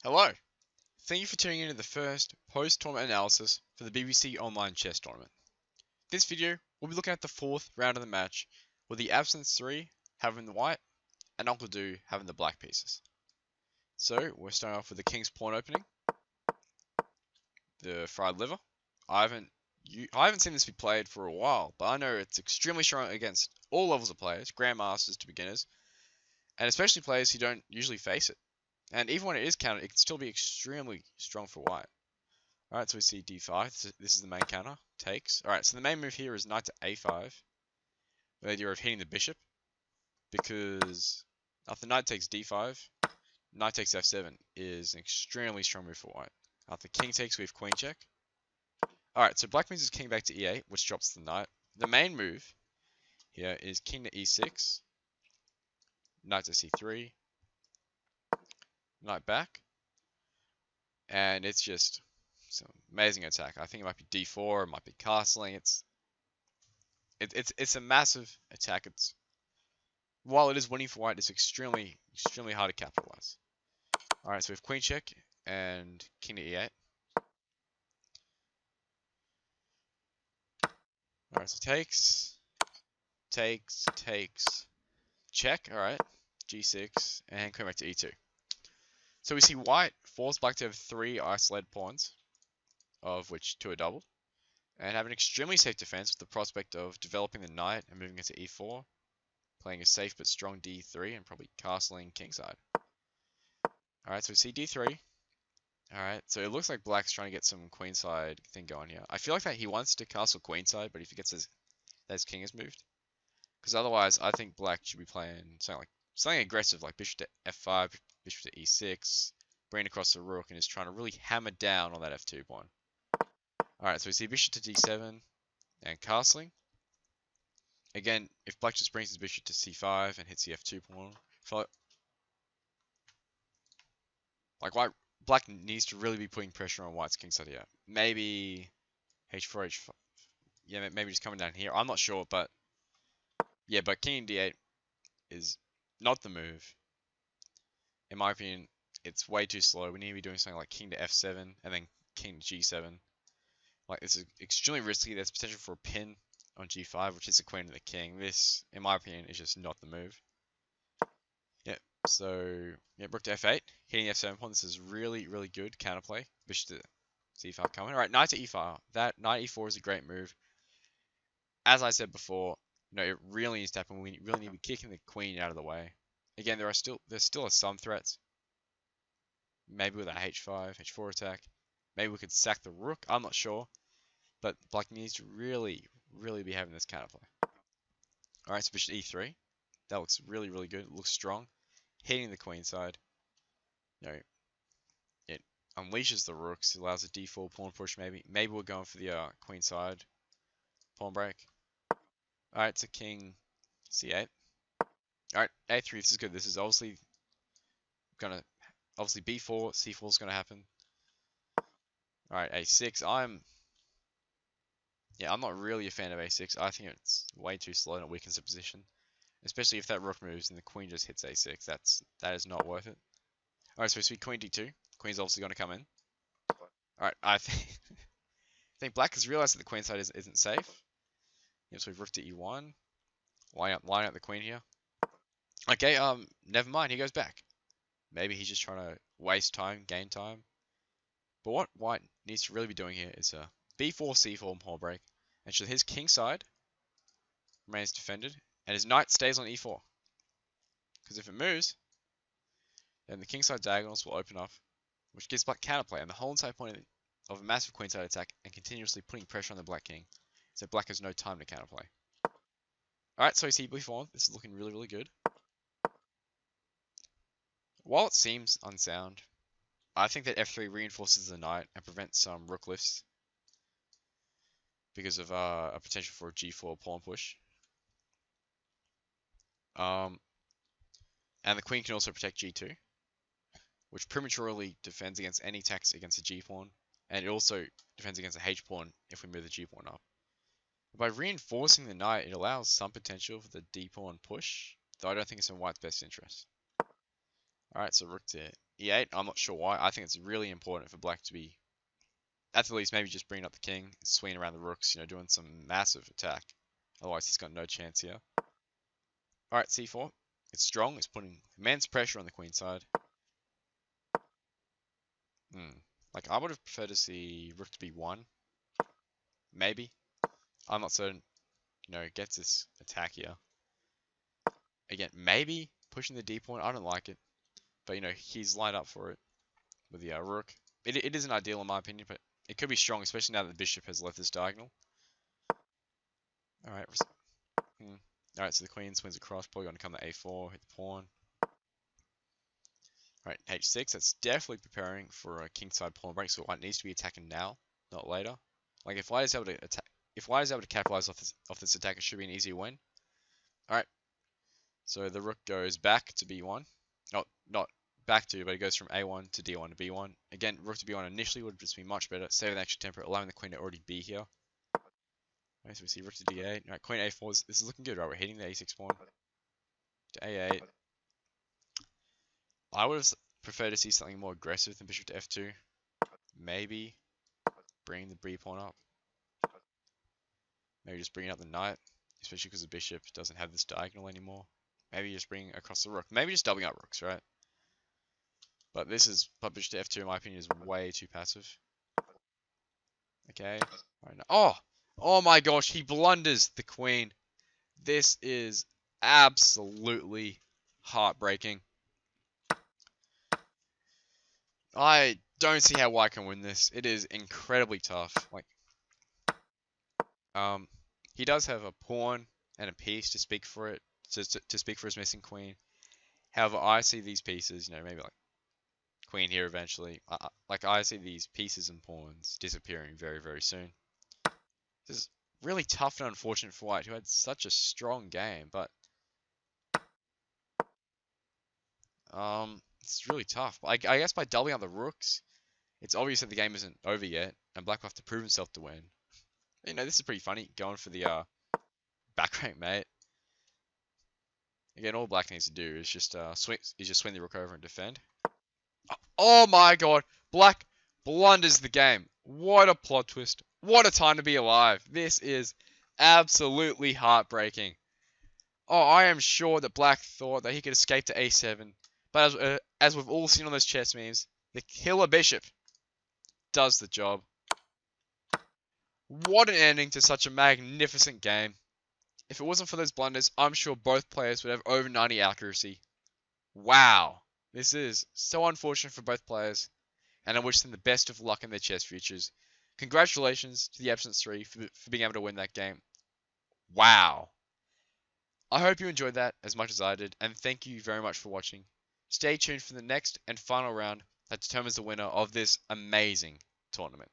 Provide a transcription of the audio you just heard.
Hello! Thank you for tuning into the first post-tournament analysis for the BBC Online Chess Tournament. This video, we'll be looking at the fourth round of the match, with TheAbsence3 having the white and uncledooo having the black pieces. So, we're starting off with the King's Pawn opening, the fried liver. I haven't seen this be played for a while, but I know it's extremely strong against all levels of players, grandmasters to beginners, and especially players who don't usually face it. And even when it is countered, it can still be extremely strong for white. Alright, so we see d5. This is the main counter. Takes. Alright, so the main move here is knight to a5. With the idea of hitting the bishop. Because after knight takes d5, knight takes f7 is an extremely strong move for white. After king takes, we have queen check. Alright, so black moves his king back to e8, which drops the knight. The main move here is king to e6. Knight to c3. Knight back. And it's just some amazing attack. I think it might be d4, it might be castling. It's a massive attack. While it is winning for white, it's extremely hard to capitalize. All right, so we have queen check and king to e8. All right, so takes, check. All right, g6 and queen back to e2. So we see white force black to have 3 isolated pawns, of which 2 are doubled, and have an extremely safe defense with the prospect of developing the knight and moving into e4, playing a safe but strong d3, and probably castling kingside. Alright, so we see d3. Alright, so it looks like black's trying to get some queenside thing going here. I feel like that he wants to castle queenside, but if he gets that his king is moved. Because otherwise, I think black should be playing something aggressive, like bishop to f5, bishop to e6, bringing across the rook, and is trying to really hammer down on that f2 pawn. Alright, so we see bishop to d7 and castling. Again, if black just brings his bishop to c5 and hits the f2 pawn, black needs to really be putting pressure on white's kingside here. Maybe h4, h5. Yeah, maybe just coming down here. I'm not sure, but yeah, but king d8 is not the move. In my opinion, it's way too slow. We need to be doing something like king to f7 and then king to g7. Like, this is extremely risky. There's potential for a pin on g5, which is the queen and the king. This, in my opinion, is just not the move. Yeah, so yeah, rook to f8, hitting the f7 pawn. This is really good counterplay. Bishop to c5 coming. Alright, knight to e5. That knight e4 is a great move. As I said before, it really needs to happen. We really need to be kicking the queen out of the way. Again, there still are some threats. Maybe with a h5, h4 attack. Maybe we could sack the rook. I'm not sure. But black needs to really be having this counterplay. Alright, so bishop e3. That looks really good. It looks strong. Hitting the queen side. It unleashes the rooks. It allows a d4 pawn push maybe. Maybe we're going for the queen side pawn break. Alright, so king c8. Alright, a3. This is good. This is obviously b4. c4 is gonna happen. Alright, a6. I'm not really a fan of a6. I think it's way too slow and it weakens the position. Especially if that rook moves and the queen just hits a6. That is not worth it. Alright, so we see queen d2. Queen's obviously going to come in. Alright, I think black has realized that the queen side isn't safe. So we've rook to e1. Line out the queen here. Okay, never mind. He goes back. Maybe he's just trying to waste time, gain time. But what white needs to really be doing here is a b4, c4 pawn break. And so his king side remains defended, and his knight stays on e4. Because if it moves, then the kingside diagonals will open up, which gives black counterplay, and the whole entire point of a massive queenside attack and continuously putting pressure on the black king, so black has no time to counterplay. Alright, so we see b4. This is looking really good. While it seems unsound, I think that f3 reinforces the knight and prevents some rook lifts because of a potential for a g4 pawn push. And the queen can also protect g2, which prematurely defends against any attacks against the g pawn, and it also defends against the h pawn if we move the g pawn up. By reinforcing the knight, it allows some potential for the d pawn push, though I don't think it's in white's best interest. Alright, so rook to e8. I'm not sure why. I think it's really important for black to be, at the least, maybe just bringing up the king, swinging around the rooks, doing some massive attack. Otherwise, he's got no chance here. Alright, c4. It's strong. It's putting immense pressure on the queen side. Like, I would have preferred to see rook to b1. Maybe. I'm not certain. Gets this attack here. Again, maybe pushing the d pawn. I don't like it. But, he's lined up for it with the rook. It isn't ideal in my opinion, but it could be strong, especially now that the bishop has left this diagonal. Alright. Alright, so the queen swings across. Probably going to come to a4, hit the pawn. Alright, h6. That's definitely preparing for a kingside pawn break, so white needs to be attacking now, not later. Like, if white is able to attack, if white is able to capitalize off this attack, it should be an easy win. Alright. So the rook goes back to b1. Not back to, but it goes from a1 to d1 to b1. Again, rook to b1 initially would just be much better, saving the extra tempo, allowing the queen to already be here. Okay, so we see rook to d8. Alright, queen a4. This is looking good, right? We're hitting the a6 pawn to a8. I would have preferred to see something more aggressive than bishop to f2. Maybe bring the b pawn up. Maybe just bringing up the knight, especially because the bishop doesn't have this diagonal anymore. Maybe just bringing across the rook. Maybe just doubling up rooks, right? But bishop to f2, in my opinion, is way too passive. Okay. Right, now. Oh my gosh, he blunders the queen. This is absolutely heartbreaking. I don't see how white can win this. It is incredibly tough. Like, he does have a pawn and a piece to speak for it, to speak for his missing queen. However, I see these pieces, maybe like queen here eventually. I see these pieces and pawns disappearing very, very soon. This is really tough and unfortunate for white, who had such a strong game, but it's really tough. I guess by doubling up the rooks, it's obvious that the game isn't over yet, and black will have to prove himself to win. This is pretty funny, going for the back rank mate. Again, all black needs to do is just swing the rook over and defend. Oh my god, black blunders the game. What a plot twist. What a time to be alive. This is absolutely heartbreaking. Oh, I am sure that black thought that he could escape to a7. But as we've all seen on those chess memes, the killer bishop does the job. What an ending to such a magnificent game. If it wasn't for those blunders, I'm sure both players would have over 90 accuracy. Wow. This is so unfortunate for both players, and I wish them the best of luck in their chess futures. Congratulations to TheAbsence3 for being able to win that game. Wow. I hope you enjoyed that as much as I did, and thank you very much for watching. Stay tuned for the next and final round that determines the winner of this amazing tournament.